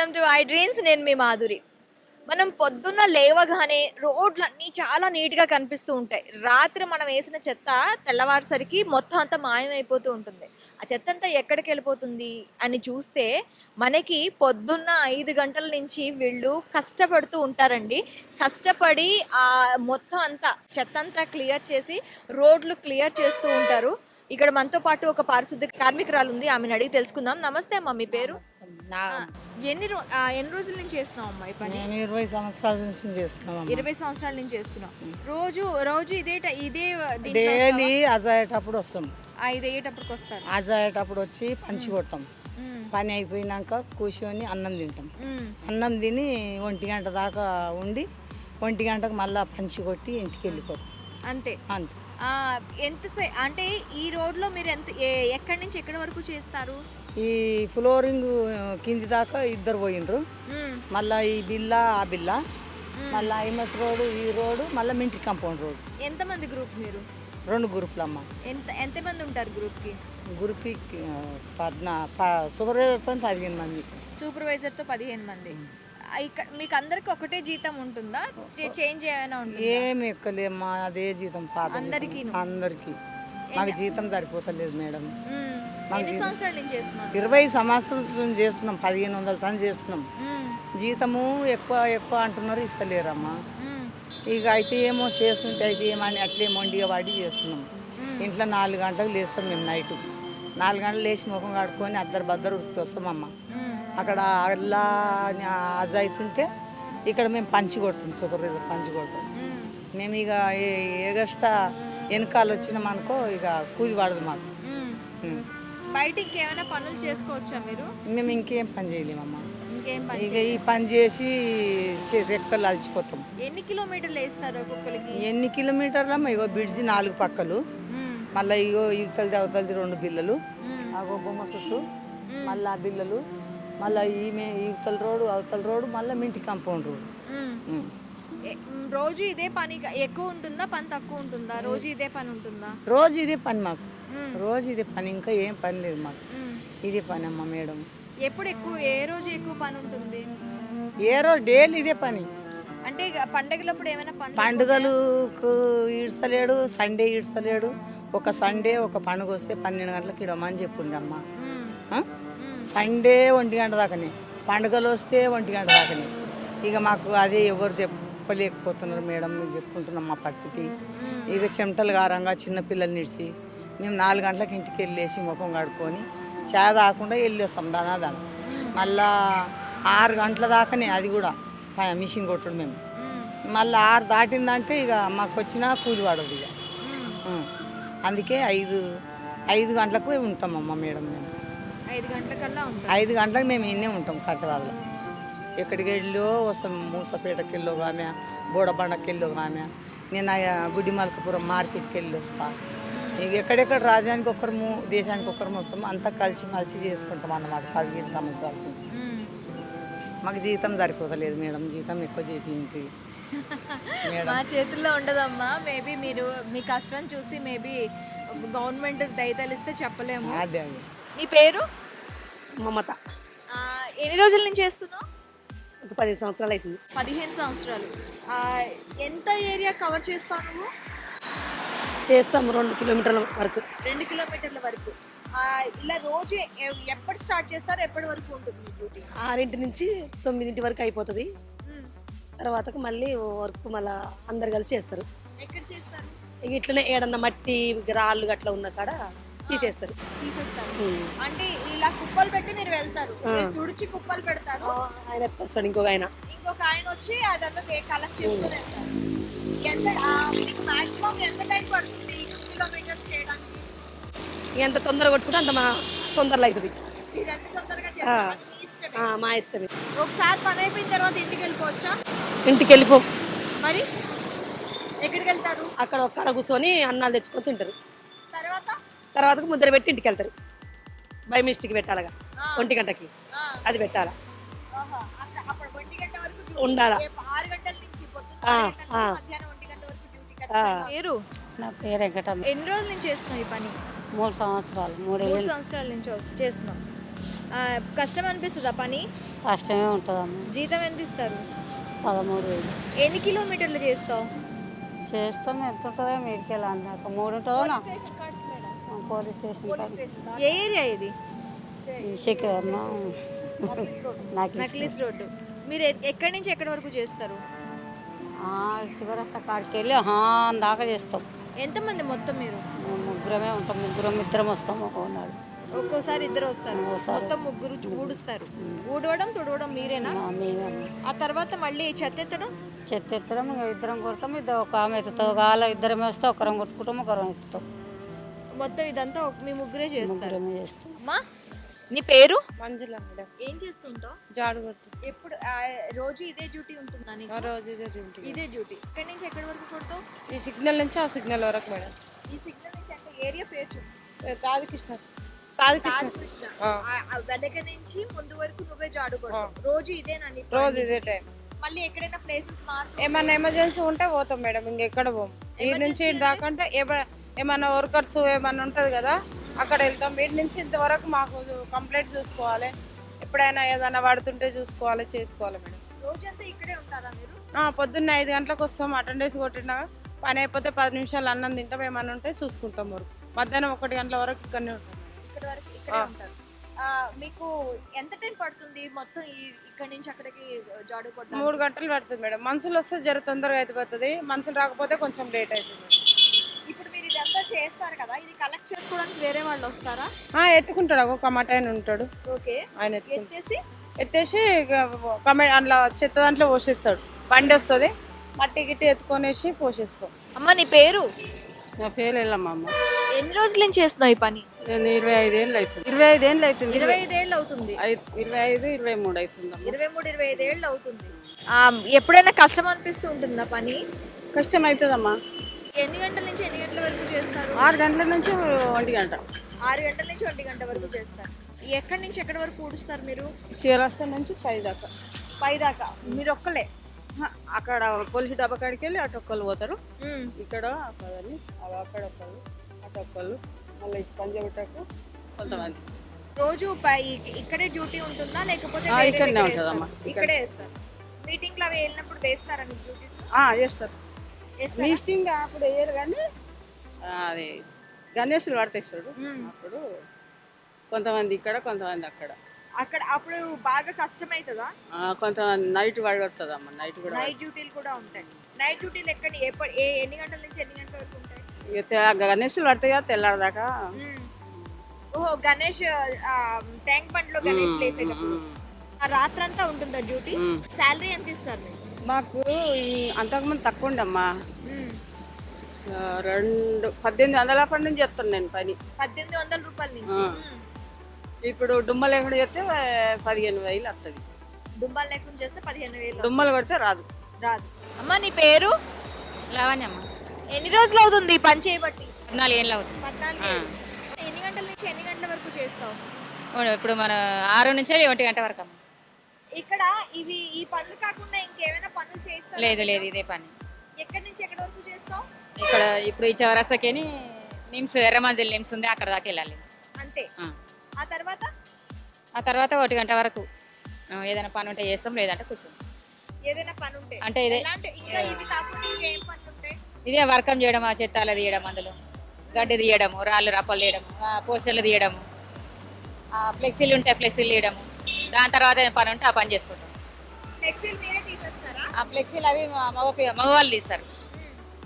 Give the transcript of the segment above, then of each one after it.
Welcome to I dreams. నేను మీ మాధురి. మనం పొద్దున్న లేవగానే రోడ్లన్నీ చాలా నీట్‌గా కనిపిస్తూ ఉంటాయి. రాత్రి మనం వేసిన చెత్త తెల్లవారేసరికి మొత్తం అంతా మాయమైపోతూ ఉంటుంది. ఆ చెత్తంతా ఎక్కడికెళ్ళిపోతుంది అని చూస్తే మనకి పొద్దున్న 5 గంటల నుంచి వీళ్ళు కష్టపడుతూ ఉంటారండి. కష్టపడి మొత్తం అంతా చెత్తంతా క్లియర్ చేసి రోడ్లు క్లియర్ చేస్తూ ఉంటారు. ఇక్కడ మనతో పాటు ఒక పారిశుద్ధ కార్మికురాలుంది. ఆమెని అడిగి తెలుసుకుందాం. నమస్తే అమ్మ. మీ పేరు? నా ఆ! ఎన్ని రోజుల నుంచి చేస్తున్నావమ్మా ఈ పని? నేను 20 సంవత్సరాల నుంచి చేస్తున్నాం 20 సంవత్సరాల నుంచి చేస్తున్నావు. రోజు ఇదే దీంట్లో డైలీ అజాయేటప్పుడు వస్తాం. వస్తావా? 5 అయ్యేటప్పటికి వస్తారు. అజాయేటప్పుడు వచ్చి పంచి కొడతాం. ఉమ్, పని అయిపోయినాక కూర్చొని అన్నం తింటాం. ఉమ్, అన్నం తిని 1 గంట దాకా ఉండి 1 గంటకు మళ్ళీ పంచి కొట్టి ఇంటికి వెళ్ళిపోతాం అంతే. అంతే. అంటే ఈ రోడ్లో మీరు ఎక్కడి నుంచి ఎక్కడి వరకు చేస్తారు? ఈ ఫ్లోరింగ్ కింది దాకా ఇద్దరు పోయినరు. ఉమ్, మళ్ళీ ఈ బిల్లా ఆ బిల్లా, మళ్ళీ ఐమస్ రోడ్ ఈ రోడ్డు, మళ్ళీ మింటి కాంపౌండ్ రోడ్. ఎంతమంది గ్రూప్ మీరు? 2 గ్రూపులమ్మ. ఎంతమంది ఉంటారు గ్రూప్కి? గ్రూప్కి 14 సూపర్వైజర్తో 15 మంది. సూపర్వైజర్తో 15 మంది. ఇక్కడ మీకు అందరికి ఒకటే జీతం ఉంటుందా? చేంజ్ ఏమైనా ఉంటుందా? ఏమి ఎక్కలేమ్మా, అదే జీతం పాత జీతం. అందరికీను? అందరికి మాకు జీతం సరిపోతలేదు మేడం. ఎన్ని సంవత్సరాల నుంచి చేస్తున్నారు? 20 సంవత్సరాల నుంచి చేస్తున్నాం. 1500 సన్ చేస్తున్నాం. మ్మ్. జీతము ఎక్కువ ఎక్కువ అంటున్నారు, ఇస్తలేరమ్మా. మ్మ్. ఇక అయితే ఏమో చేస్తుంటే అయితే ఏమని అట్లే మొండిగా వాడి చేస్తున్నాం. ఇంట్లో 4 గంటలకు లేస్తాం మేము. నైటు 4 గంటలు లేచి ముఖం కడుక్కొని బద్దరు ఉరుకుతూ వస్తామమ్మ. మ్మ్. అక్కడ అల్లా అజ్ అవుతుంటే ఇక్కడ మేము పంచి కొడతాం. సూపర్వైజర్ పంచి కొడతాం. మ్మ్. మేము ఇక ఎగస్ట్రా వెనకాల వచ్చినామనుకో ఇక కూలి పడదు మాకు. మ్మ్. ఉం. బయట ఇంకేమైనా పనులు చేసుకోవచ్చా మీరు? మేము ఇంకేం పని చేయలేమమ్మా. ఇంకేం పని ఇక ఈ పని చేసి రెక్కలు అలసిపోతాం. ఎన్ని కిలోమీటర్లు వేస్తారు ఒక్కొక్కరికి? ఎన్ని కిలోమీటర్లమ్మా? ఇగో బ్రిడ్జి 4 పక్కలు, మ్మ్. మళ్ళీ ఇగో ఇవతలది అవతలది 2 బిల్లలు, మ్మ్. అగో బొమ్మ చుట్టూ మళ్ళీ ఆ బిల్లలు, మళ్ళీ ఈమె ఇవతల రోడ్డు అవతల రోడ్డు, మళ్ళీ మింటి కాంపౌండ్ రోడ్డు. మ్మ్. రోజు ఇదే పని ఎక్కువ ఉంటుందా, పని తక్కువ ఉంటుందా? రోజు ఇదే పని ఉంటుందా? రోజు ఇదే పని మాకు. మ్మ్. రోజు ఇదే పని, ఇంకా ఏం పని లేదు మాకు. మ్మ్. ఇదే పని అమ్మ మేడం. ఏ రోజు ఎక్కువ పని ఉంటుంది? ఏ రోజు డైలీ ఇదే పని. అంటే ఇక పండగలప్పుడు ఏమైనా పని? పండుగలకు ఈడ్చలేడు, సండే ఈడ్చలేడు. ఒక సండే ఒక పండుగ వస్తే 12 గంటలకు ఇడమని చెప్పిండమ్మా. సండే 1 గంట దాకానే, పండుగలు వస్తే 1 గంట దాకానే. ఇక మాకు అదే ఎవరు చెప్పలేకపోతున్నారు మేడం. మీకు చెప్పుకుంటున్నాం మా పరిస్థితి. ఇక చెమటలు గారంగా చిన్నపిల్లలు నిడిచి మేము 4 గంటలకు ఇంటికి వెళ్ళేసి ముఖం కడుక్కొని చాయ్ తాగకుండా వెళ్ళి వస్తాం దానాదాన. మళ్ళా 6 గంటల దాకానే, అది కూడా మిషన్ కొట్టడు మేము. మళ్ళీ 6 దాటిందంటే ఇక మాకు వచ్చిన కూలి పడదు ఇక. అందుకే 5 గంటలకు ఉంటామమ్మ మేడం. మేము 5 గంటలకల్లా ఉంటాం. 5 గంటలకు మేము ఇన్నే ఉంటాం కడతవాళ్ళలో. ఎక్కడికి వెళ్ళో వస్తాం. మూసపేటకి వెళ్ళో ఆమె, బోడబండకి వెళ్ళో ఆమె, నేను గుడ్డి మల్కపురం మార్కెట్కి వెళ్ళి వస్తాను. ఇక ఎక్కడెక్కడ రాజ్యానికి ఒకరము దేశానికి ఒకరము వస్తాము. అంతా కలిసి మలిసి చేసుకుంటాం అన్నమాట. 15 సంవత్సరాల నుంచి మాకు జీతం సరిపోతలేదు మేడం. జీతం ఎక్కువ చేసి ఏంటి మేడం? మా చేతుల్లో ఉండదమ్మా. మేబీ మీరు మీ కష్టం చూసి మేబీ గవర్నమెంట్ దయతలిస్తే చెప్పలేము. అదే అదే. నీ పేరు? మమత. ఎన్ని రోజుల నుంచి చేస్తున్నావు? ఒక 10 సంవత్సరాలు అవుతుంది. 15 సంవత్సరాలు. ఎంత ఏరియా కవర్ చేస్తావు నువ్వు? చేస్తాము 2 కిలోమీటర్ల వరకు. 2 కిలోమీటర్ల వరకు. ఇలా రోజు ఎప్పుడు స్టార్ట్ చేస్తారు, ఎప్పటి వరకు ఉంటుంది మీ డ్యూటీ? 6 నుంచి 9 వరకు అయిపోతుంది. తర్వాతకు మళ్ళీ వర్క్ మళ్ళీ అందరు కలిసి చేస్తారు. ఎక్కడ చేస్తారు? ఇక ఇట్లనే ఏడన్నా మట్టి రాళ్ళు గట్ల ఉన్న కాడ తీసేస్తారు. తీసేస్తారు. అంటే ఇలా కుప్పలు పెట్టి మీరు వెళ్తారు, మీరు తుడిచి కుప్పలు పెడతారు. ఆయన ఎత్తుకొస్తాడు ఇంకొక ఆయన. ఇంకొక ఆయన వచ్చి అదంతా కలెక్ట్ చేసుకుని వెళ్తారు. మాక్సిమం ఎంత టైం పడుతుంది కిలోమీటర్స్ చేయడానికి? ఎంత తొందరగా కొట్టుకుంటే అంత తొందరలో అవుతుంది. మీరు ఎంత తొందరగా చేస్తారు అది మీ ఇష్టమే. మా ఇష్టమే. ఒకసారి పని అయిపోయిన తర్వాత ఇంటికి వెళ్ళిపోవచ్చా? ఇంటికి వెళ్ళిపో. మరి ఎక్కడికి వెళ్తారు? అక్కడ ఒక్కడ కూర్చొని అన్నాలు తెచ్చుకొని తింటారు. తర్వాత ముద్ర పెట్టి ఇంటికి వెళ్తారు. బై మిస్టేక్ పెట్టాలగా 1 గంటకి అది పెట్టాలా. అప్పుడు 1 గంట వరకు ఉండాలా. 6 గంటల నుంచి మధ్యాహ్నం 1 గంట వరకు డ్యూటీ. పేరు? నా పేరు వెంకటమ్మ. ఎన్ని రోజుల నుంచి చేస్తున్నావు ఈ పని? 3 సంవత్సరాలు. 3 3 సంవత్సరాల నుంచి చేస్తున్నావు. కష్టం అనిపిస్తుందా పని? కష్టమే ఉంటుందమ్మా. జీతం ఎంత ఇస్తారు? 13,000 ఎన్ని కిలోమీటర్లు చేస్తావు? చేస్తాం. ఎంత ఉంటుందో మీడికెళ్ళి అన్నాక 3 ఉంటుందో నా పోలీస్ స్టేషన్ కాడ. ఏ ఏరియా ఇది? శిఖరమ్మ నాకు నక్లీస్ రోడ్డు. మీరు ఎక్కడి నుంచి ఎక్కడి వరకు చేస్తారు? శివరస్తా కాడికి వెళ్ళి దాకా చేస్తాం. ఎంతమంది మొత్తం మీరు? మేము ముగ్గురమే ఉంటాం. ఇద్దరం వస్తాం ఒక్కొన్నాడు. ఒక్కోసారి ఇద్దరు వస్తారు, ఒక్కోసారి. మొత్తం ముగ్గురు ఊడుస్తారు. ఊడవడం తుడవడం మీరేనా? మేమే ఆ తర్వాత మళ్ళీ చెత్త ఎత్తడం? చెత్త ఎత్తడం ఇద్దరం కొడతాం. ఒక ఆమె ఎత్తుతాం. వాళ్ళ ఇద్దరం వేస్తే ఒకరం కొట్టుకుంటాం, ఒకరం ఎత్తుతాం. మొత్తం ఇదంతా మీ ముగ్గురే చేస్తారు. ముగ్గురమే చేస్తాం. అమ్మా నీ పేరు? మంజుల మేడం. ఏం చేస్తుంటావు? జాడు కొడుతుంది. ఎప్పుడు రోజు ఇదే డ్యూటీ ఉంటుందా నీకు? ఆ రోజు ఇదే డ్యూటీ. ఇదే డ్యూటీ. ఇక్కడి నుంచి ఎక్కడి వరకు కొడతావు? ఈ సిగ్నల్ నుంచి ఆ సిగ్నల్ వరకు మేడం. ఈ సిగ్నల్ నుంచి అంటే ఏరియా పేరు చెప్పు. తాదికృష్ణ. తాదికృష్ణ. కృష్ణ. ఆ. వెనక నుంచి ముందు వరకు నువ్వే జాడు కొడతావు. రోజు ఇదేనా నీ పని? రోజు ఇదే టైం. మళ్ళీ ఎక్కడైనా ప్లేసెస్ మారుతూ ఏమన్నా ఎమర్జెన్సీ ఉంటే పోతాం మేడం. ఇంకెక్కడ పోం. ఈ నుంచి దాకంటే ఏమన్నా వర్కర్స్ ఏమన్నా ఉంటుంది కదా, అక్కడ వెళ్తాం. వీటి నుంచి ఇంతవరకు మాకు కంప్లైంట్ చూసుకోవాలి. ఎప్పుడైనా ఏదైనా పడుతుంటే చూసుకోవాలి, చేసుకోవాలి మేడం. రోజంతా ఇక్కడే ఉంటారా మీరు? పొద్దున్న 5 గంటలకు వస్తాం. అటెండెన్స్ కొట్టినా పని అయిపోతే 10 నిమిషాలు అన్నం తింటాం. ఏమన్నా ఉంటే చూసుకుంటాం. వరకు మధ్యాహ్నం 1 గంటల వరకు ఇక్కడనే ఉంటాం. ఇక్కడ వరకు ఇక్కడే ఉంటారు. మీకు ఎంత టైం పడుతుంది మొత్తం ఇక్కడ నుంచి అక్కడికి జాడు కొట్టడానికి? 3 గంటలు పడుతుంది మేడం. మనుషులు వస్తే జర తొందరగా అయిపోతుంది. మనుషులు రాకపోతే కొంచెం లేట్ అవుతుంది మేడం. ఇప్పుడు మీరు ఇదంతా చేస్తారు కదా, ఇది కలెక్ట్ చేసుకోవడానికి వేరే వాళ్ళు వస్తారా? ఎత్తుకుంటాడు. ఒక కమాటాయన ఉంటాడు. ఓకే. ఆయన ఎత్తేసి అందులో చెత్త దాంట్లో పోసేస్తాడు. బండి వస్తుంది, మట్టి గిట్టి ఎత్తుకొనేసి పోసేస్తాం. అమ్మ నీ పేరు? నా పేరు వెళ్ళమ్మా. ఎన్ని రోజుల నుంచి చేస్తున్నావు ఈ పని? నేను 25 ఏళ్ళు అవుతుంది. 25 ఏళ్ళు అవుతుంది. 25 ఏళ్ళు అవుతుంది. 25, 23 అవుతుంది. 23, 25 ఏళ్ళు అవుతుంది. ఎప్పుడైనా కష్టం అనిపిస్తూ ఉంటుందా పని? కష్టం అవుతుందమ్మా. ఎన్ని గంటల నుంచి ఎన్ని గంటల వరకు చేస్తారు? 6 గంటల నుంచి 1 గంట. 6 గంటల నుంచి 1 గంట వరకు చేస్తారు. ఎక్కడి నుంచి ఎక్కడి వరకు ఊడుస్తారు మీరు? చీరస్తా నుంచి 5 దాకా. 5 దాకా మీరు ఒక్కలే? అక్కడ పోలీసు డబ్బా కాడికి వెళ్ళి అటు ఒక్కళ్ళు పోతారు. ఇక్కడ పదని అక్కడ ఒక్కళ్ళు, అటు ఒక్కళ్ళు, మళ్ళీ పంజాబుటకు కొంతమంది. రోజు ఇక్కడే డ్యూటీ ఉంటుందా లేకపోతే ఇక్కడనే ఉంటుందమ్మా. ఇక్కడే వేస్తారు. మీటింగ్ లో అవి వెళ్ళినప్పుడు వేస్తారా మీకు డ్యూటీస్? చేస్తారు. మీటింగ్ అప్పుడు వేయరు కానీ అది గణేశులు పడతాడు. అప్పుడు కొంతమంది ఇక్కడ, కొంతమంది అక్కడ. అప్పుడు బాగా కష్టం అవుతుందా? కొంతమంది నైట్ పడుతుందమ్మా. నైట్ కూడా నైట్ డ్యూటీలు కూడా ఉంటాయి. నైట్ డ్యూటీలు ఎన్ని గంటల నుంచి ఎన్ని గంటల వరకు ఉంటాయి? గణేశులు పడతాయా తెల్లారదాకా. ఓహో, గణేష్ ట్యాంక్ బండ్లో గణేష్ వేసేటప్పుడు రాత్రంతా ఉంటుందా డ్యూటీ? శాలరీ ఎంత ఇస్తారు మీకు? మాకు అంతకుముందు తక్కువ ఉండమ్మా. 1800 అప్పటి నుంచి చెప్తాను నేను పని. 1800 రూపాయల నుంచి. ఇప్పుడు డుమ్మలు లేకుండా చేస్తే 15,000 వస్తుంది. డుమ్మలు లేకుండా చేస్తే 15,000. డుమ్మలు కొడితే రాదు. అమ్మ నీ పేరు? లావణ్యమ్మ. ఎన్ని రోజులు అవుతుంది ఈ పని చేయబట్టి? 14 ఏళ్ళు అవుతుంది. 14 ఏళ్ళు. ఎన్ని గంటల నుంచి ఎన్ని గంటల వరకు చేస్తావు? ఇప్పుడు మన 6 నుంచి 1 గంట వరకు అమ్మ. ఇక్కడ ఈ పనులు కాకుండా ఇంకేమైనా పనులు చేస్తావు? లేదు ఇదే పని. ఎక్కడి నుంచి ఎక్కడి వరకు చేస్తావు? ఇక్కడ ఇప్పుడు ఈ చౌరస్తాకేని నిమ్స్ ఎర్రమందిల్ నిమ్స్ ఉంది, అక్కడ దాకా వెళ్ళాలి అంతే. ఆ తర్వాత 1 గంట వరకు ఏదైనా పని ఉంటే చేస్తాం, లేదంటే కూర్చోం. ఏదైనా పని ఉంటే అంటే ఇదే ఇంకా ఇవి కాకుండా ఇంకేం పనులు ఉంటాయి? ఇదే వర్కం చేయడం, చెత్తాలు తీయడం, అందులో గడ్డి తీయడము, రాళ్ళు రప్పలు తీయడము, పోస్టర్లు తీయడము, ఫ్లెక్సీలు ఉంటే ఫ్లెక్సీలు తీయడము. దాని తర్వాత ఏదైనా పని ఉంటే ఆ పని చేసుకుంటాం. ఫ్లెక్సీలు మీరే తీసేస్తారా? ఆ ఫ్లెక్సీలు అవి మగవాళ్ళు తీస్తారు.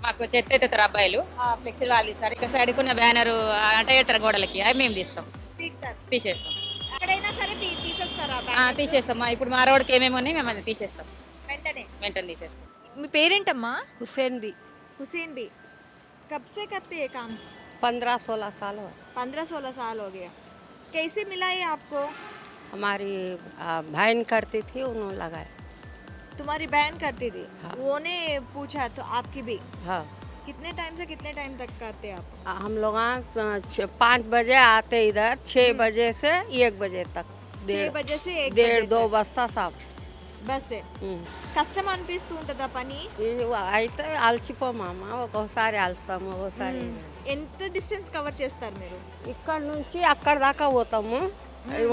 మాకు చెత్త ఎత్తుతారు అబ్బాయిలు, ఆ ఫ్లెక్సీలు వాళ్ళు తీస్తారు. ఇక సైడ్కి ఉన్న బ్యానరు అంటే ఎత్తారు గోడలకి, అవి మేము తీస్తాం, తీసేస్తాం. ఎక్కడైనా సరే తీసేస్తారా? తీసేస్తాం. ఇప్పుడు మా రోడ్కి ఏమేమి ఉన్నాయి మేము అది తీసేస్తాం, వెంటనే తీసేస్తాం. మీ పేరేంటమ్మా? हुसैन भी। हुसैन भी। कब से करते हैं काम? 15-16 साल हो। 15-16 साल हो गया। कैसे मिला ये आपको? हमारी बहन करती थी, उन्होंने लगाया। तुम्हारी बहन करती थी? हाँ। वो ने पूछा तो आपकी भी? हाँ। कितने टाइम से कितने टाइम तक करते आप? हम लोग 5 बजे आते इधर, 6 बजे से 1 बजे तक। 6 बजे से 1 डेढ़ 2 बस्ता साफ। బస్ కష్టం అనిపిస్తూ ఉంటుందా పని? అయితే అలసిపోమా, ఒక్కోసారి అలసాము, ఒక్కోసారి. ఎంత డిస్టెన్స్ కవర్ చేస్తారు మీరు? ఇక్కడ నుంచి అక్కడ దాకా పోతాము.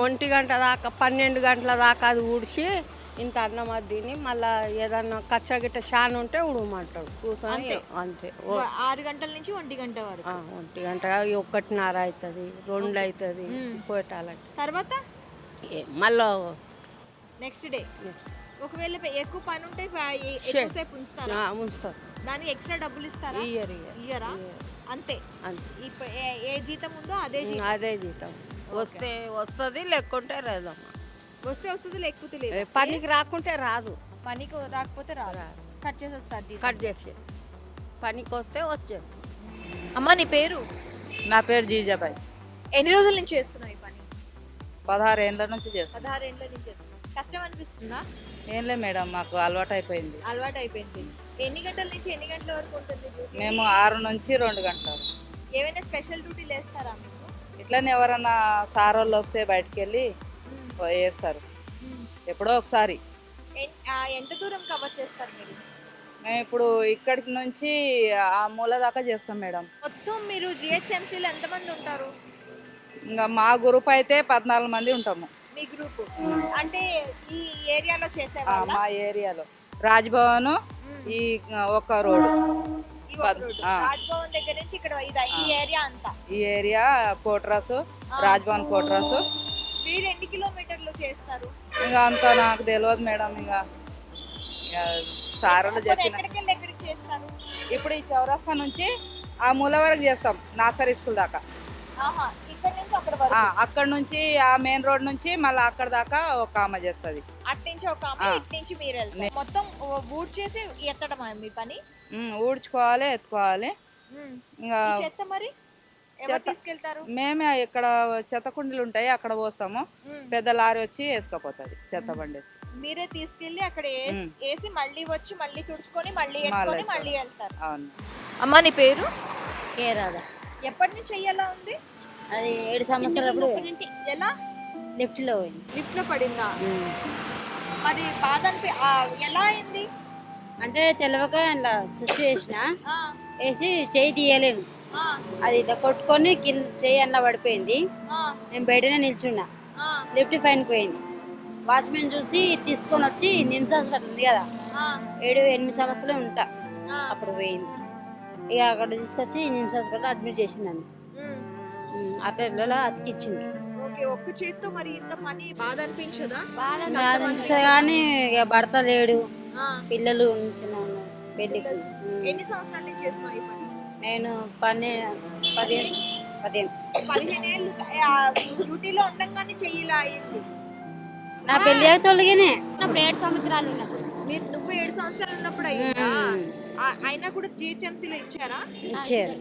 1 గంట దాకా 12 గంటల దాకా అది ఊడ్చి ఇంత అన్నం అది తిని మళ్ళీ ఏదన్నా కచ్చ గిట్ట షాన్ ఉంటే ఉడమంటాడు కూర్చొని అంతే 6 గంటల నుంచి 1 గంట వరకు 1 గంట 1:30 అవుతుంది 2 అవుతుంది పోయటాలకి తర్వాత మళ్ళీ నెక్స్ట్ డే ఒకవేళ ఎక్కువ పని ఉంటే ఎక్కువసేపు ఉంచుతారా ఉంచుతారు దానికి ఎక్స్ట్రా డబ్బులు ఇస్తారా ఇయ్యరు ఇయ్యరా అంతే అంతే ఇప్పుడు ఏ జీతం ఉందో అదే జీతం అదే జీతం వస్తే వస్తుంది లేకుంటే రాదమ్మా వస్తే వస్తుంది లేకపోతే లేదు పనికి రాకుంటే రాదు పనికి రాకపోతే రాదు కట్ చేసేస్తారు జీతం కట్ చేసేసి పనికి వస్తే వచ్చేసి అమ్మా నీ పేరు నా పేరు జీజాబాయ్. ఎన్ని రోజుల నుంచి చేస్తున్నావు ఈ పని 16 ఏళ్ళ నుంచి చేస్తాను. 16 ఏళ్ళ నుంచి చేస్తున్నావు. కష్టం అనిపిస్తుందా? ఏం లేదు మేడం, మాకు అలవాటు అయిపోయింది. అలవాటు అయిపోయింది. ఎన్ని గంటల నుంచి ఎన్ని గంటల వరకు ఉంటుంది డ్యూటీ? మేము 6 నుంచి 2 గంటలు. ఏమైనా స్పెషల్ డ్యూటీలు వేస్తారా మీకు? ఇట్లనే ఎవరన్నా సార్ వాళ్ళు వస్తే బయటికి వెళ్ళి వేస్తారు ఎప్పుడో ఒకసారి. ఎంత దూరం కవర్ చేస్తారు మీరు? మేము ఇప్పుడు ఇక్కడికి నుంచి ఆ మూల దాకా చేస్తాం మేడం. మొత్తం మీరు జిహెచ్ఎంసీలో ఎంతమంది ఉంటారు? ఇంకా మా గ్రూప్ అయితే 14 మంది ఉంటాము. మీ గ్రూప్ అంటే ఈ ఏరియాలో చేసేవాళ్ళ? మా ఏరియాలో రాజ్భవన్ ఈ ఒక రోడ్, రాజ్భవన్ దగ్గర నుంచి ఇక్కడ ఈ ఏరియా అంతా, ఈ ఏరియా కోట్రాసు, రాజ్భవన్ కోట్రాసు. మీరు ఎన్ని కిలోమీటర్లు చేస్తారు? ఇంకా అంత నాకు తెలియదు మేడం. ఇంకా సార్లు చెప్పిన ఎక్కడికి వెళ్ళి ఎక్కడికి చేస్తారు? ఇప్పుడు ఈ చౌరస్తా నుంచి ఆ మూల వరకు చేస్తాం, నర్సరీ స్కూల్ దాకా. ఇక్కడ నుంచి అక్కడ వరకు? అక్కడ నుంచి ఆ మెయిన్ రోడ్ నుంచి మళ్ళీ అక్కడ దాకా ఒక ఆమె చేస్తుంది. అటు నుంచి ఒక ఆమె, ఇటు నుంచి మీరు వెళ్తారు. మొత్తం ఊడ్ చేసి ఎత్తడం మీ పని? ఊడ్చుకోవాలి, ఎత్తుకోవాలి. ఇంకా చెత్త మరి ఎవరు తీసుకెళ్తారు? మేమే ఇక్కడ చెత్త కుండీలు ఉంటాయి, అక్కడ పోస్తాము. పెద్ద లారీ వచ్చి వేసుకోపోతుంది, చెత్త బండి వచ్చి. మీరే తీసుకెళ్లి అక్కడ వేసి మళ్ళీ వచ్చి మళ్ళీ తుడుచుకొని మళ్ళీ ఎత్తుకొని మళ్ళీ వెళ్తారు. అవును. అమ్మా నీ పేరు? కేరాదా. ఎప్పటి నుంచి చెయ్యాలా ఉంది? అది 7 సంవత్సరాలు. ఎలా? లిఫ్ట్ లో లిఫ్ట్ లో పడిందా? మరి బాధ ఎలా అయింది? అంటే తెలియక ఇలా స్విచ్ వేసిన వేసి చేయి తీయలేను, అది ఇట్లా కొట్టుకొని కింద చేయి అన్న పడిపోయింది. నేను బయటనే నిల్చున్నా, లిఫ్ట్ పైన పోయింది. వాచ్మెన్ చూసి తీసుకొని వచ్చి నిమ్స్ హాస్పిటల్ ఉంది కదా, 7-8 సంవత్సరాలు ఉంటా, అప్పుడు పోయింది. ఇక అక్కడ తీసుకొచ్చి నిమ్స్ హాస్పిటల్ అడ్మిట్ చేసినాను. అట్లా అతికిచ్చింది. ఒక్క చేతితో మరి ఇంత పని బాధ అనిపించదా? అనిపిస్తుంది కానీ ఇక భర్త లేడు, పిల్లలు చిన్న పెళ్లికి. ఎన్ని సంవత్సరాల నుంచి చేస్తున్నావు ఈ పని? నేను 15 ఏళ్ళు డ్యూటీలో ఉండగానే చెయ్యిలా అయింది. నా పెళ్లి అయితే తొలగినే. 7 సంవత్సరాలు ఉన్నప్పుడు. నువ్వు 7 సంవత్సరాలు ఉన్నప్పుడు అయిందా? అయినా కూడా జిహెచ్ఎంసీలో ఇచ్చారా? ఇచ్చారు.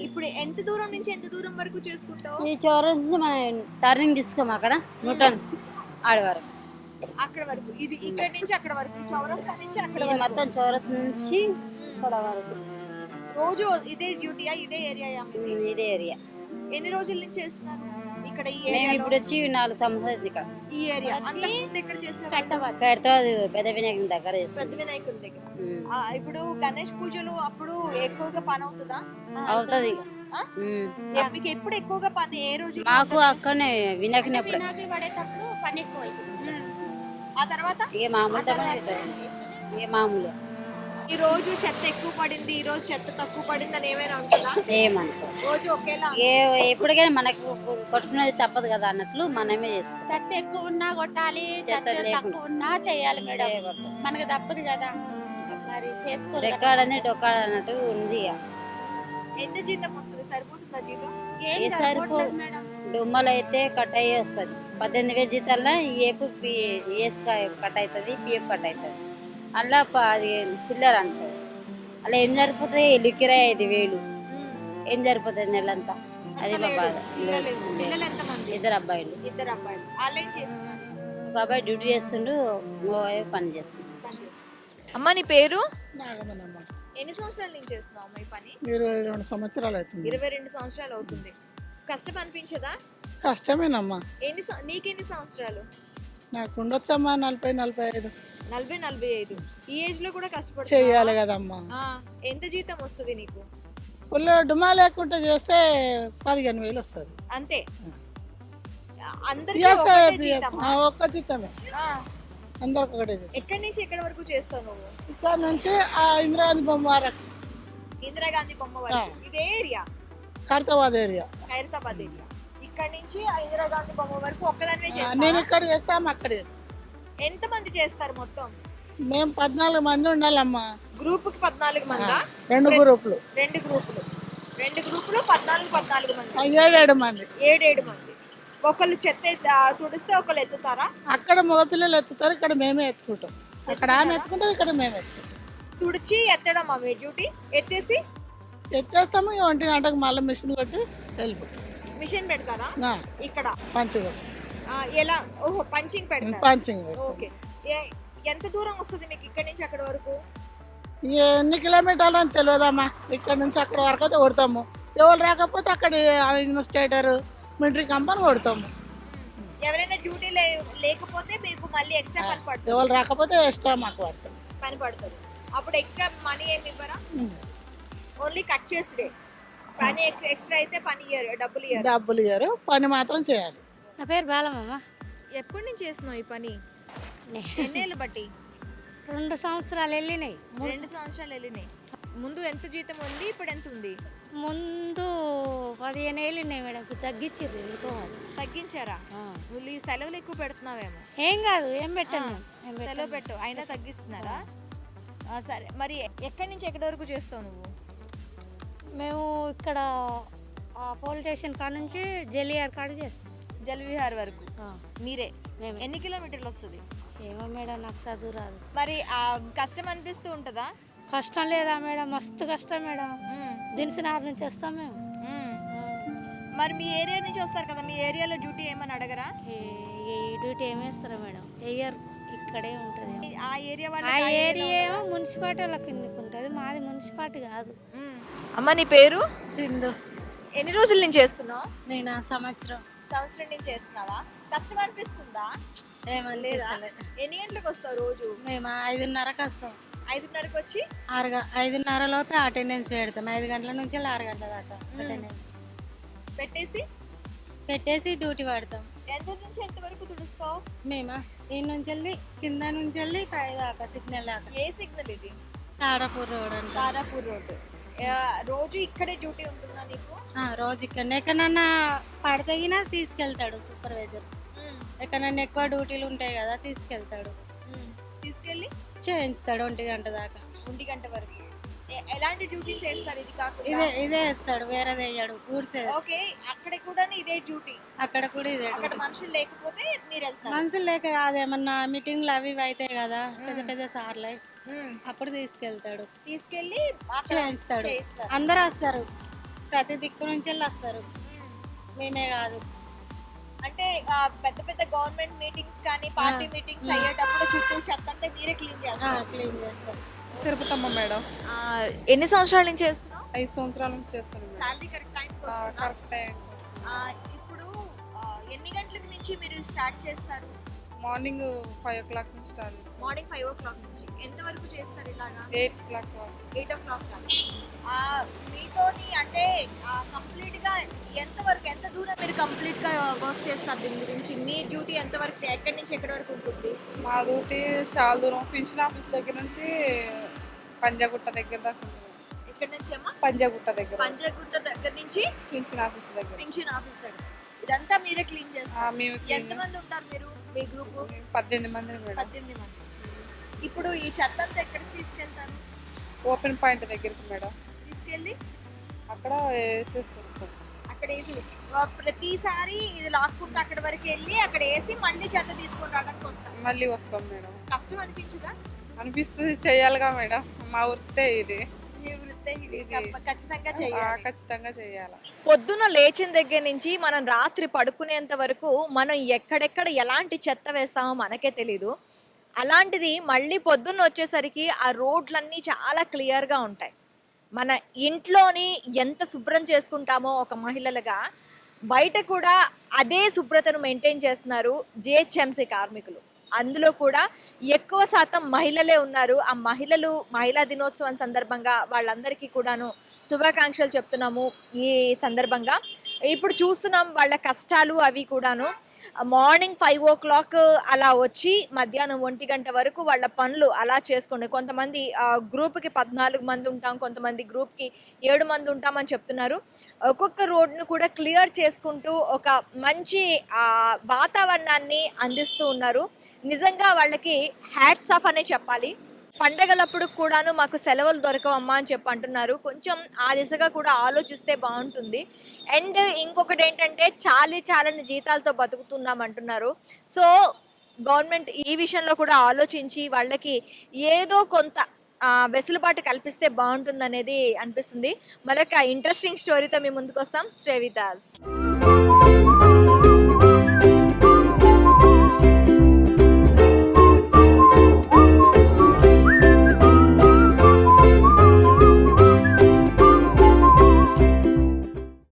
ఇప్పుడు ఎంత దూరం నుంచి ఎంత దూరం వరకు చేసుకుంటావు? ఈ చౌరస్ మనం టర్నింగ్ తీసుకోము, అక్కడ న్యూటన్ ఆడి వరకు, అక్కడ వరకు. ఇది ఇక్కడ నుంచి అక్కడ వరకు, చౌరస్తా నుంచి అక్కడ వరకు, మొత్తం చౌరస్ నుంచి ఇక్కడ వరకు. రోజు ఇదే డ్యూటీయా? ఇదే ఏరియా? ఇదే ఏరియా. ఎన్ని రోజుల నుంచి చేస్తున్నారు ఇక్కడ? మేము ఇప్పుడు వచ్చి 4 సంవత్సరాలు ఇక్కడ ఈ ఏరియా. అంతకుముందు ఎక్కడ చేస్తున్నారు? హైదరాబాద్ పెద్ద వినాయకుని దగ్గర చేస్తాం. పెద్ద వినాయకుడి దగ్గర. ఇప్పుడు గణేష్ పూజలు అప్పుడు ఎక్కువగా పని అవుతుందా? అవుతుంది. మీకు ఎప్పుడు ఎక్కువగా పని ఏ రోజు? మాకు అక్కడనే వినాయకుని ఎప్పుడు పడేటప్పుడు పని ఎక్కువ అవుతుంది. ఆ తర్వాత ఇక మామూలు ఇక మామూలు. ఈ రోజు చెత్త ఎక్కువ పడింది, ఈ రోజు చెత్త తక్కువ పడింది అని ఏమైనా ఉంటుందా? ఏమనుకో, రోజు ఒకేలా ఎప్పటికైనా మనకు కొట్టుకునేది తప్పదు కదా అన్నట్లు మనమే చేసుకో. చెత్త ఎక్కువ ఉన్నా కొట్టాలి, చెత్త తక్కువ ఉన్నా చేయాలి మేడం, మనకు తప్పదు కదా. మరి చేసుకోవాలి. రెక్కాడని డొక్కాడ అన్నట్టు ఉంది. ఎంత జీతం వస్తుంది? సరిపోతుందా జీతం? ఏ సరిపోదు మేడం. డొమ్మలు అయితే కట్ అయ్యి వస్తుంది. 18,000 జీతాల్లో ఏపు ఏస్ కట్ అవుతుంది, పిఎఫ్ కట్ అవుతుంది. అలా అది చిల్లర అంటారు. అలా ఏం సరిపోతుంది? ఇల్లు కిరాయి 5,000 ఏం సరిపోతుంది నెలంతా? అది మా బాధ. 2 అబ్బాయిలు. 2 అబ్బాయిలు. వాళ్ళు ఏం చేస్తున్నారు? ఒక అబ్బాయి డ్యూటీ చేస్తుండు, పని చేస్తుండు. అమ్మ నీ పేరు? నాగమనమ్మ. ఎన్ని సంవత్సరాల నుంచి చేస్తున్నావు అమ్మ ఈ పని? 22 సంవత్సరాలు అవుతుంది. 22 సంవత్సరాలు అవుతుంది. కష్టం అనిపించదా? కష్టమేనమ్మా. నీకెన్ని సంవత్సరాలు? నాకు ఉండొచ్చమ్మా 40-45. 40-45. ఈ ఏజ్ లో కూడా కష్టపడి చెయ్యాలి కదమ్మా. ఎంత జీతం వస్తుంది నీకు? పుల్ల డుమా లేకుండా చేస్తే 15,000 వస్తుంది అంతే. అందరికీ Yes, ఒకటే జీతమా? ఒక్క జీతమే ఆ. అందరికి ఒకటే జీతం. ఎక్కడి నుంచి ఎక్కడి వరకు చేస్తావు నువ్వు? ఇక్కడ నుంచి ఆ ఇందిరాగాంధీ బొమ్మ వరకు ఇందిరాగాంధీ బొమ్మ వరకు. ఇదే area Khairatabad area. Khairatabad area. ఇక్కడ నుంచి ఆ ఇందిరాగాంధీ బొమ్మ వరకు ఒక్కదానివే నేను చేస్తావా? ఇక్కడ చేస్తాం, అక్కడ చేస్తాం. ఎంత మంది చేస్తారు మొత్తం? మేము 14 మంది ఉండాలమ్మా. గ్రూప్ కి 14 మందా? 2 గ్రూపులు, 2 గ్రూపులు 14 మంది. 7 మంది. 7 మంది. ఒకళ్ళు చెత్త తుడిస్తే ఒకళ్ళు ఎత్తుతారా? అక్కడ మగపిల్లలు ఎత్తుతారు, ఇక్కడ మేమే ఎత్తుకుంటాం. అక్కడ ఆమె ఎత్తుకుంటాం, ఇక్కడ మేము ఎత్తుకుంటాం. తుడిచి ఎత్తడం మీ డ్యూటీ. ఎత్తేసి ఎత్తేస్తాము, 1 గంటకు మళ్ళీ మిషన్ కొట్టి వెళ్ళిపోతాం. మిషన్ పెడతారా ఇక్కడ? పంచి కొట్టి ఎలా? ఓహో, పంచింగ్ పెడతారా? పంచింగ్ పెడతాం. ఓకే. ఎంత దూరం వస్తుంది మీకు ఇక్కడ నుంచి అక్కడ వరకు? ఎన్ని కిలోమీటర్లు అని తెలియదమ్మా. ఇక్కడ నుంచి అక్కడ వరకు అయితే కొడతాము. ఎవరు రాకపోతే అక్కడ ఇన్వెస్టేటర్ మిలిటరీ కంపెనీ కొడతాము. ఎవరైనా డ్యూటీ లేకపోతే మీకు మళ్ళీ ఎక్స్ట్రా పని పడుతుంది. ఎవరు రాకపోతే ఎక్స్ట్రా మాకు పడుతుంది. పని పడుతుంది. అప్పుడు ఎక్స్ట్రా మనీ ఏమి ఇవ్వరా? ఓన్లీ కట్ చేసుడే. పని ఎక్స్ట్రా అయితే పని ఇయ్యరు, డబ్బులు ఇయ్యరు. పని మాత్రం చేయాలి. నా పేరు బాలమ్మ. ఎప్పటి నుంచి చేస్తున్నావు ఈ పని? ఎన్నేళ్ళు బట్టి? 2 సంవత్సరాలు వెళ్ళినాయి. 2 సంవత్సరాలు వెళ్ళినాయి. ముందు ఎంత జీతం ఉంది, ఇప్పుడు ఎంత ఉంది? ముందు 15 ఏళ్ళు ఉన్నాయి మేడం, తగ్గించారు. ఎందుకో తగ్గించారా? నువ్వు ఈ సెలవులు ఎక్కువ పెడుతున్నావేమో. ఏం కాదు, ఏం పెట్టాను. సెలవు పెట్టు, అయినా తగ్గిస్తున్నారా? సరే, మరి ఎక్కడి నుంచి ఎక్కడి వరకు చేస్తావు నువ్వు? మేము ఇక్కడ పోలీస్ స్టేషన్ కాడ నుంచి జలియార్ కాడ చేస్తాం. జలవిహార్ వరకు మీరే? మేమే. ఎన్ని కిలోమీటర్లు వస్తుంది? ఏమో మేడం, నాకు చదువు రాదు. మరి కష్టం అనిపిస్తూ ఉంటుందా? కష్టం లేదా మేడం, మస్తు కష్టం మేడం. దినసినార్ నుంచి వస్తాం మేము. మరి మీ ఏరియా నుంచి వస్తారు కదా, మీ ఏరియాలో డ్యూటీ ఏమని అడగరా? ఈ డ్యూటీ ఏమేస్తారా మేడం? ఎయ్యర్ ఇక్కడే ఉంటుంది. ఆ ఏరియా ఆ ఏరియా ఏమో మున్సిపాలిటీ వాళ్ళ కిందకి ఉంటుంది, మాది మున్సిపాలిటీ కాదు. అమ్మ, నీ పేరు? సింధు. ఎన్ని రోజుల నుంచి చేస్తున్నావు? నేను సంవత్సరం నుంచి చేస్తున్నావా? కష్టం అనిపిస్తుందా? లేదా? ఎన్ని గంటలకు వస్తావు రోజు? మేము 5:30కి వస్తాం. 5:30కి వచ్చి 5:30 లోపే అటెండెన్స్ పెడతాం. 5 గంటల నుంచి 6 గంటల దాకా అటెండెన్స్ పెట్టేసి డ్యూటీ పడతాం. ఎంత నుంచి ఎంత వరకు తుడుస్తావు? మేమా ఈ నుంచి వెళ్ళి కింద నుంచి వెళ్ళి పై దాకా సిగ్నల్ దాకా. ఏ సిగ్నల్ ఇది? తారాపూర్ రోడ్ అంట. తారాపూర్ రోడ్. రోజు ఇక్కడే డ్యూటీ ఉంటుందా నీకు? రోజు ఇక్కడనే ఎక్కడన్నా పడతగినా తీసుకెళ్తాడు సూపర్వైజర్. ఎక్కడన్నా ఎక్కువ డ్యూటీలు ఉంటాయి కదా, తీసుకెళ్తాడు. తీసుకెళ్ళి చేయించుతాడు 1 గంట దాకా. 1 గంట వరకు. ఎలాంటి డ్యూటీస్ చేస్తారు ఇది కాకుండా? ఇదే వేస్తాడు, వేరేది వేయడు. ఓకే, అక్కడ కూడా ఇదే డ్యూటీ? అక్కడ కూడా ఇదే. అక్కడ మనుషులు లేకపోతే మీరు వెళ్తారు? మనుషులు లేక కాదు, ఏమన్నా మీటింగ్లు అవి ఇవి అవుతాయి కదా, పెద్ద పెద్ద సార్లు, అప్పుడు తీసుకెళ్తాడు. తీసుకెళ్ళి చేయించుతాడు. అందరు వస్తారు, ప్రతి దిక్కు నుంచి వస్తారు, మేమే కాదు. అంటే పెద్ద పెద్ద గవర్నమెంట్ మీటింగ్స్ కానీ పార్టీ మీటింగ్స్ అయ్యేటప్పుడు చుట్టూ చెత్త అంతా మీరే క్లీన్ చేస్తారు? క్లీన్ చేస్తారు. తిరుపతమ్మ మేడం. ఎన్ని సంవత్సరాల నుంచి చేస్తున్నావు? 5 సంవత్సరాల నుంచి చేస్తాను. Salary correct time? Correct time. ఇప్పుడు ఎన్ని గంటల నుంచి మీరు స్టార్ట్ చేస్తారు? మార్నింగ్ 5 o'clock నుంచి స్టార్ట్ చేస్తాం. మార్నింగ్ 5 o'clock నుంచి ఎంత వరకు చేస్తారు ఇలాగా? 8 o'clock వరకు. 8 o'clock దాకా. మీతోని అంటే కంప్లీట్ గా ఎంత దూరం మీరు కంప్లీట్ గా వర్క్ చేస్తారు దీని గురించి? మీ డ్యూటీ ఎంత వరకు, ఎక్కడి నుంచి ఎక్కడి వరకు ఉంటుంది? మా డ్యూటీ చాలా దూరం, పెన్షన్ ఆఫీస్ దగ్గర నుంచి పంజాగుట్ట దగ్గర దాకా ఉంటుంది. ఇక్కడ నుంచి ఏమో పంజాగుట్ట దగ్గర నుంచి పెన్షన్ ఆఫీస్ దగ్గర. ఇదంతా మీరే క్లీన్ చేస్తారు? మేము ఎంత మంది ఉంటారు మీరు మీ గ్రూప్? 18 మంది మేడం. 18 మంది. ఇప్పుడు ఈ చెత్త అంతా ఎక్కడికి తీసుకెళ్తారు? ఓపెన్ పాయింట్ దగ్గరికి మేడం. తీసుకెళ్ళి అక్కడ వేసేసి వస్తాం. అక్కడ వేసి ప్రతిసారి ఇది లాక్కుంటూ అక్కడ వరకు వెళ్ళి అక్కడ వేసి మళ్ళీ చెత్త తీసుకొని రావడానికి వస్తాం. మళ్ళీ వస్తాం మేడం. కష్టం అనిపించదా? అనిపిస్తుంది, చెయ్యాలిగా మేడం, మా వృత్తే ఇది. ఖచ్చితంగా చేయాలి. పొద్దున లేచిన దగ్గర నుంచి మనం రాత్రి పడుకునేంత వరకు మనం ఎక్కడెక్కడ ఎలాంటి చెత్త వేస్తామో మనకే తెలీదు. అలాంటిది మళ్ళీ పొద్దున్న వచ్చేసరికి ఆ రోడ్లన్నీ చాలా క్లియర్గా ఉంటాయి. మన ఇంట్లోని ఎంత శుభ్రం చేసుకుంటామో ఒక మహిళలుగా, బయట కూడా అదే శుభ్రతను మెయింటైన్ చేస్తున్నారు జిహెచ్ఎంసీ కార్మికులు. అందులో కూడా ఎక్కువ శాతం మహిళలే ఉన్నారు. ఆ మహిళా దినోత్సవం సందర్భంగా వాళ్ళందరికీ కూడాను శుభాకాంక్షలు చెప్తున్నాము. ఈ సందర్భంగా ఇప్పుడు చూస్తున్నాం వాళ్ళ కష్టాలు అవి కూడాను. మార్నింగ్ 5 o'clock అలా వచ్చి మధ్యాహ్నం 1 గంట వరకు వాళ్ళ పనులు అలా చేసుకోండి. కొంతమంది గ్రూప్కి 14 మంది ఉంటాం, కొంతమంది గ్రూప్కి 7 మంది ఉంటామని చెప్తున్నారు. ఒక్కొక్క రోడ్ను కూడా క్లియర్ చేసుకుంటూ ఒక మంచి వాతావరణాన్ని అందిస్తూ ఉన్నారు. నిజంగా వాళ్ళకి హ్యాట్స్ ఆఫ్ అనే చెప్పాలి. పండగలప్పుడు కూడాను మాకు సెలవులు దొరకవమ్మా అని చెప్పి అంటున్నారు. కొంచెం ఆ దిశగా కూడా ఆలోచిస్తే బాగుంటుంది. అండ్ ఇంకొకటి ఏంటంటే చాలని జీతాలతో బతుకుతున్నాం అంటున్నారు. సో గవర్నమెంట్ ఈ విషయంలో కూడా ఆలోచించి వాళ్ళకి ఏదో కొంత వెసులుబాటు కల్పిస్తే బాగుంటుందనేది అనిపిస్తుంది. మరొక ఇంట్రెస్టింగ్ స్టోరీతో మీ ముందుకు వస్తాం. Stay with us.